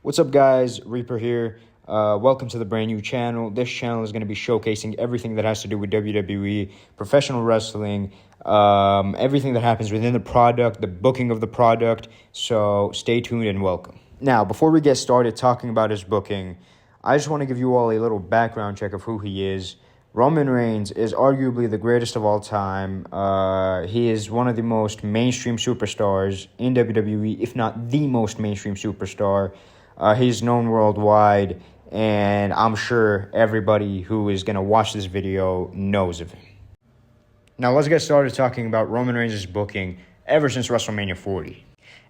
What's up, guys? Reaper here. Welcome to the brand new channel. This channel is going to be showcasing everything that has to do with WWE, professional wrestling, everything that happens within the product, the booking of the product. So stay tuned and welcome. Now, before we get started talking about his booking, I just want to give you all a little background check of who he is. Roman Reigns is arguably the greatest of all time. He is one of the most mainstream superstars in WWE, if not the most mainstream superstar. He's known worldwide, and I'm sure everybody who is going to watch this video knows of him. Now, let's get started talking about Roman Reigns' booking ever since WrestleMania 40.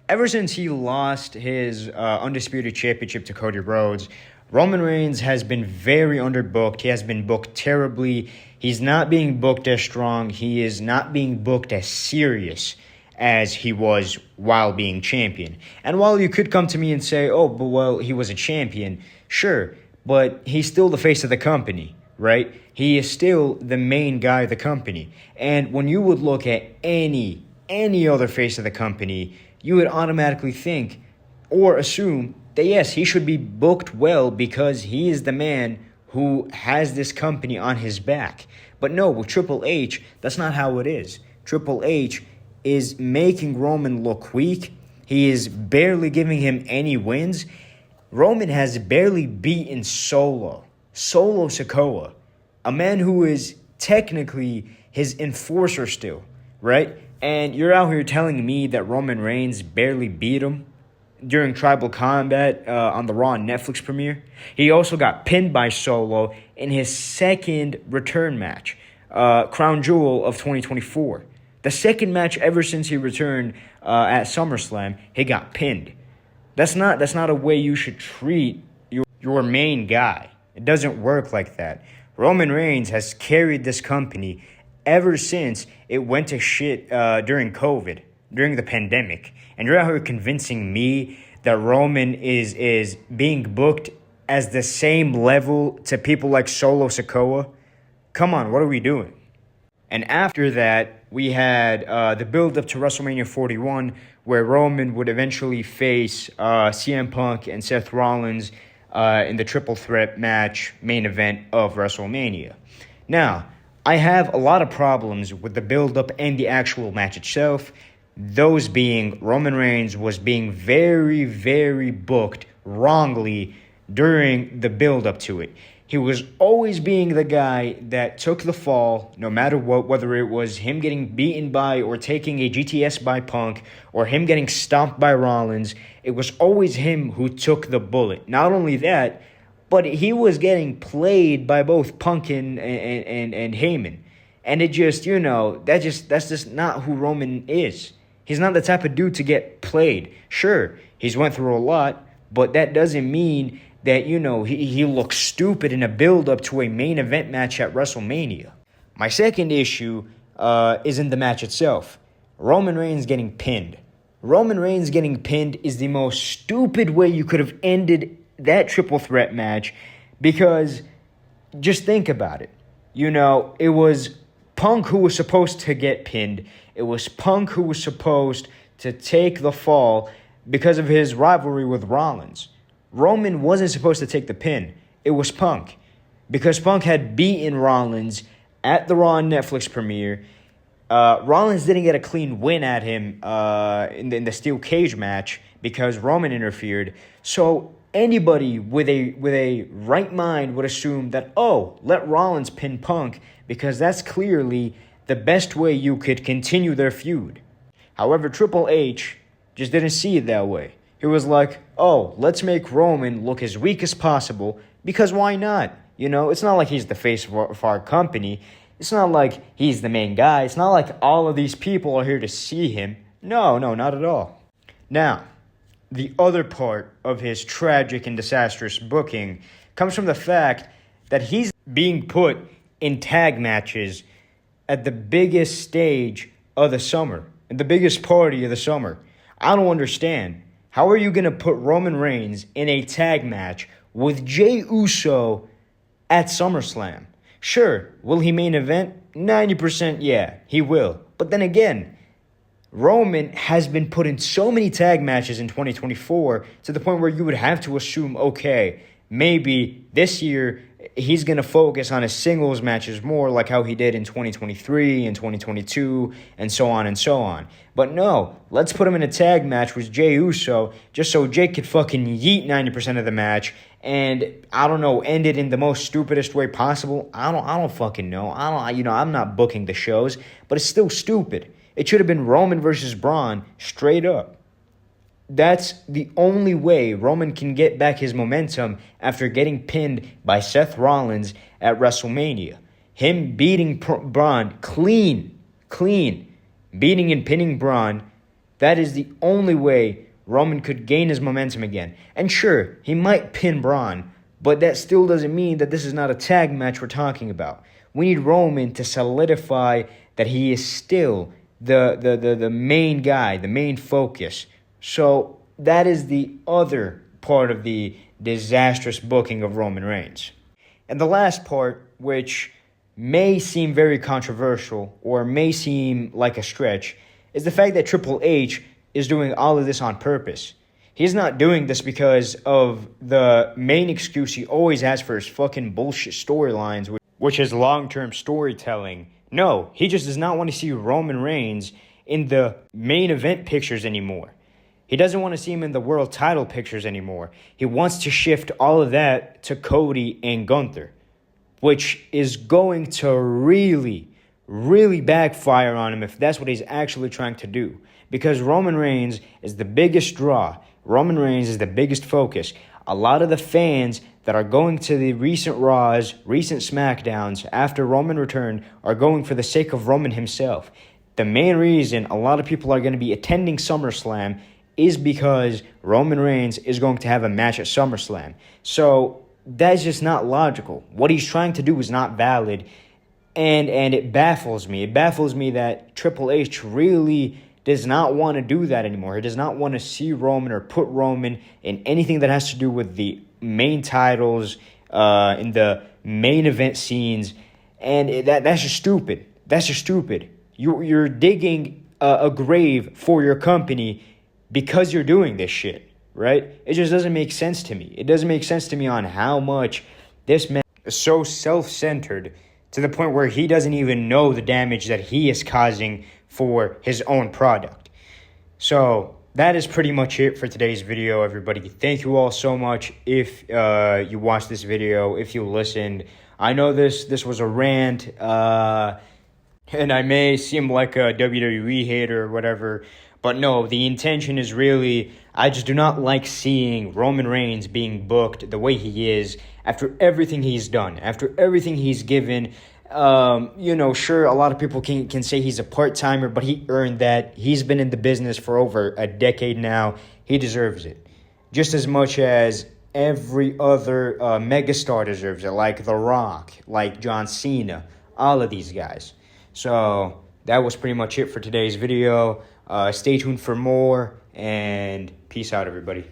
Ever since he lost his Undisputed Championship to Cody Rhodes, Roman Reigns has been very underbooked. He has been booked terribly. He's not being booked as strong. He is not being booked as serious as he was while being champion. And while you could come to me and say, oh, but well, he was a champion, sure, but he's still the face of the company, right? He is still the main guy of the company. And when you would look at any other face of the company, you would automatically think or assume that, yes, he should be booked well because he is the man who has this company on his back. But no, with Triple H, that's not how it is. Triple H is making Roman look weak. He is barely giving him any wins. Roman has barely beaten Solo Sikoa, a man who is technically his enforcer still, right? And you're out here telling me that Roman Reigns barely beat him during Tribal Combat on the Raw Netflix premiere. He also got pinned by Solo in his second return match, Crown Jewel of 2024. The second match ever since he returned at SummerSlam, he got pinned. That's not a way you should treat your main guy. It doesn't work like that. Roman Reigns has carried this company ever since it went to shit during COVID, during the pandemic. And you're out here convincing me that Roman is being booked as the same level to people like Solo Sikoa? Come on, what are we doing? And after that, we had the build-up to WrestleMania 41, where Roman would eventually face CM Punk and Seth Rollins in the triple threat match main event of WrestleMania. Now, I have a lot of problems with the build-up and the actual match itself. Those being Roman Reigns was being very, very booked wrongly during the build-up to it. He was always being the guy that took the fall, no matter what, whether it was him getting beaten by or taking a GTS by Punk or him getting stomped by Rollins. It was always him who took the bullet. Not only that, but he was getting played by both Punk and Heyman. And it just, that's just not who Roman is. He's not the type of dude to get played. Sure, he's went through a lot, but that doesn't mean that, he looks stupid in a build-up to a main event match at WrestleMania. My second issue is in the match itself. Roman Reigns getting pinned. Roman Reigns getting pinned is the most stupid way you could have ended that triple threat match, because just think about it. It was Punk who was supposed to get pinned. It was Punk who was supposed to take the fall because of his rivalry with Rollins. Roman wasn't supposed to take the pin. It was Punk. Because Punk had beaten Rollins at the Raw Netflix premiere. Rollins didn't get a clean win at him in the steel cage match because Roman interfered. So anybody with a right mind would assume that, let Rollins pin Punk because that's clearly the best way you could continue their feud. However, Triple H just didn't see it that way. He was like, let's make Roman look as weak as possible, because why not? It's not like he's the face of our company. It's not like he's the main guy. It's not like all of these people are here to see him. No, not at all. Now, the other part of his tragic and disastrous booking comes from the fact that he's being put in tag matches at the biggest stage of the summer, at the biggest party of the summer. I don't understand. How are you going to put Roman Reigns in a tag match with Jey Uso at SummerSlam? Sure, will he main event? 90% yeah, he will. But then again, Roman has been put in so many tag matches in 2024 to the point where you would have to assume, okay, maybe this year he's going to focus on his singles matches more like how he did in 2023 and 2022 and so on and so on. But no, let's put him in a tag match with Jey Uso just so Jake could fucking yeet 90% of the match and, I don't know, end it in the most stupidest way possible. I don't fucking know. I'm not booking the shows, but it's still stupid. It should have been Roman versus Braun straight up. That's the only way Roman can get back his momentum after getting pinned by Seth Rollins at WrestleMania. Him beating Braun clean, beating and pinning Braun, that is the only way Roman could gain his momentum again. And sure, he might pin Braun, but that still doesn't mean that this is not a tag match we're talking about. We need Roman to solidify that he is still the main guy, the main focus. So that is the other part of the disastrous booking of Roman Reigns. And the last part, which may seem very controversial or may seem like a stretch, is the fact that Triple H is doing all of this on purpose. He's not doing this because of the main excuse he always has for his fucking bullshit storylines, which is long-term storytelling. No, he just does not want to see Roman Reigns in the main event pictures anymore. He doesn't want to see him in the world title pictures anymore. He wants to shift all of that to Cody and Gunther, which is going to really backfire on him if that's what he's actually trying to do. Because Roman Reigns is the biggest draw. Roman Reigns is the biggest focus. A lot of the fans that are going to the recent Raws, recent SmackDowns after Roman returned are going for the sake of Roman himself. The main reason a lot of people are going to be attending SummerSlam is because Roman Reigns is going to have a match at SummerSlam. So that's just not logical. What he's trying to do is not valid, and it baffles me. It baffles me that Triple H really does not want to do that anymore. He does not want to see Roman or put Roman in anything that has to do with the main titles, in the main event scenes, and that's just stupid. That's just stupid. You're digging a grave for your company because you're doing this shit, right? It just doesn't make sense to me. It doesn't make sense to me on how much this man is so self-centered to the point where he doesn't even know the damage that he is causing for his own product. So that is pretty much it for today's video, everybody. Thank you all so much if you watched this video, if you listened. I know this was a rant, and I may seem like a WWE hater or whatever, but no, the intention is really, I just do not like seeing Roman Reigns being booked the way he is after everything he's done, after everything he's given. Sure, a lot of people can say he's a part-timer, but he earned that. He's been in the business for over a decade now. He deserves it. Just as much as every other megastar deserves it, like The Rock, like John Cena, all of these guys. So that was pretty much it for today's video. Stay tuned for more, and peace out, everybody.